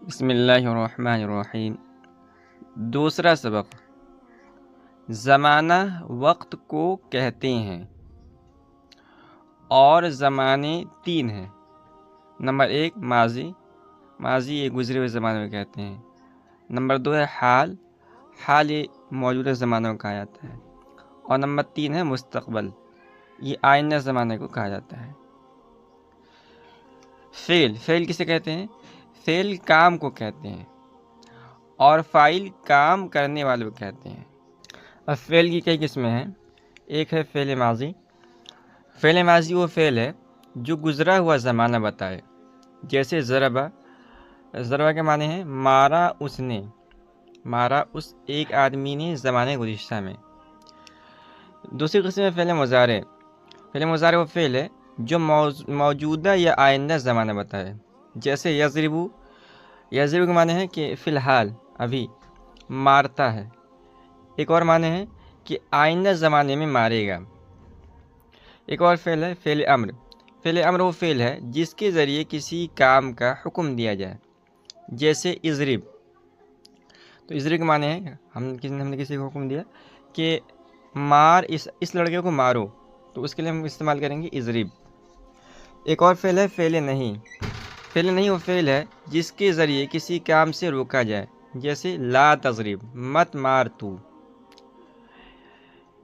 بسم اللہ الرحمن الرحیم۔ دوسرا سبق، زمانہ وقت کو کہتے ہیں اور زمانے تین ہیں۔ نمبر 1 ماضی، ماضی یہ گزرے ہوئے زمانے کو کہتے ہیں۔ نمبر 2 ہے حال، حال یہ موجودہ زمانوں کو کہا جاتا ہے۔ اور نمبر 3 ہے مستقبل، یہ آئندہ زمانے کو کہا جاتا ہے۔ فعل، فعل کسے کہتے ہیں؟ فعل کام کو کہتے ہیں اور فاعل کام کرنے والے کو کہتے ہیں۔ اب فعل کی کئی قسمیں ہیں۔ ایک ہے فعل ماضی۔ فعل ماضی وہ فعل ہے جو گزرا ہوا زمانہ بتائے، جیسے ضربہ، ضربہ کے معنی ہیں مارا اس نے، مارا اس ایک آدمی نے زمانے گزشتہ میں۔ دوسری قسم ہے فعل مضارع۔ فعل مضارع وہ فعل ہے جو موجودہ یا آئندہ زمانہ بتائے، جیسے یضربو، یضرب کے معنی ہے کہ فی الحال ابھی مارتا ہے۔ ایک اور معنی ہے کہ آئندہ زمانے میں مارے گا۔ ایک اور فعل ہے فعل امر۔ فعل امر وہ فعل ہے جس کے ذریعے کسی کام کا حکم دیا جائے، جیسے اضرب۔ تو اضرب کے معنی ہے ہم نے کسی کو حکم دیا کہ مار اس لڑکے کو مارو، تو اس کے لیے ہم استعمال کریں گے اضرب۔ ایک اور فعل ہے فعل نہیں۔ فعل نہیں وہ فعل ہے جس کے ذریعے کسی کام سے روکا جائے، جیسے لا تضرب، مت مار تو۔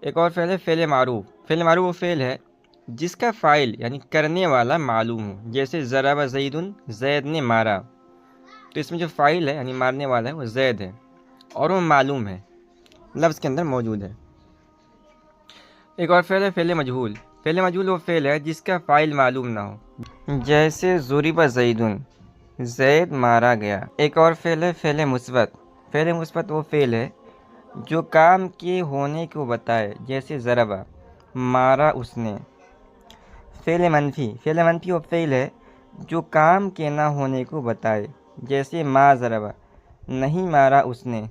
ایک اور فعل ہے فعل معروف۔ فعل معروف وہ فعل ہے جس کا فاعل یعنی کرنے والا معلوم ہو، جیسے ضرب زید، زید نے مارا۔ تو اس میں جو فاعل ہے یعنی مارنے والا ہے وہ زید ہے اور وہ معلوم ہے، لفظ کے اندر موجود ہے۔ ایک اور فعل ہے فعل مجہول۔ فعل مجہول وہ فعل ہے جس کا فاعل معلوم نہ ہو، جیسے ضرب زید، زید مارا گیا۔ ایک اور فعل ہے فعل مثبت۔ فعل مثبت وہ فعل ہے جو کام کے ہونے کو بتائے، جیسے ضربہ، مارا اس نے۔ فعل منفی، فعل منفی وہ فعل ہے جو کام کے نہ ہونے کو بتائے، جیسے ما ضربہ، نہیں مارا اس نے۔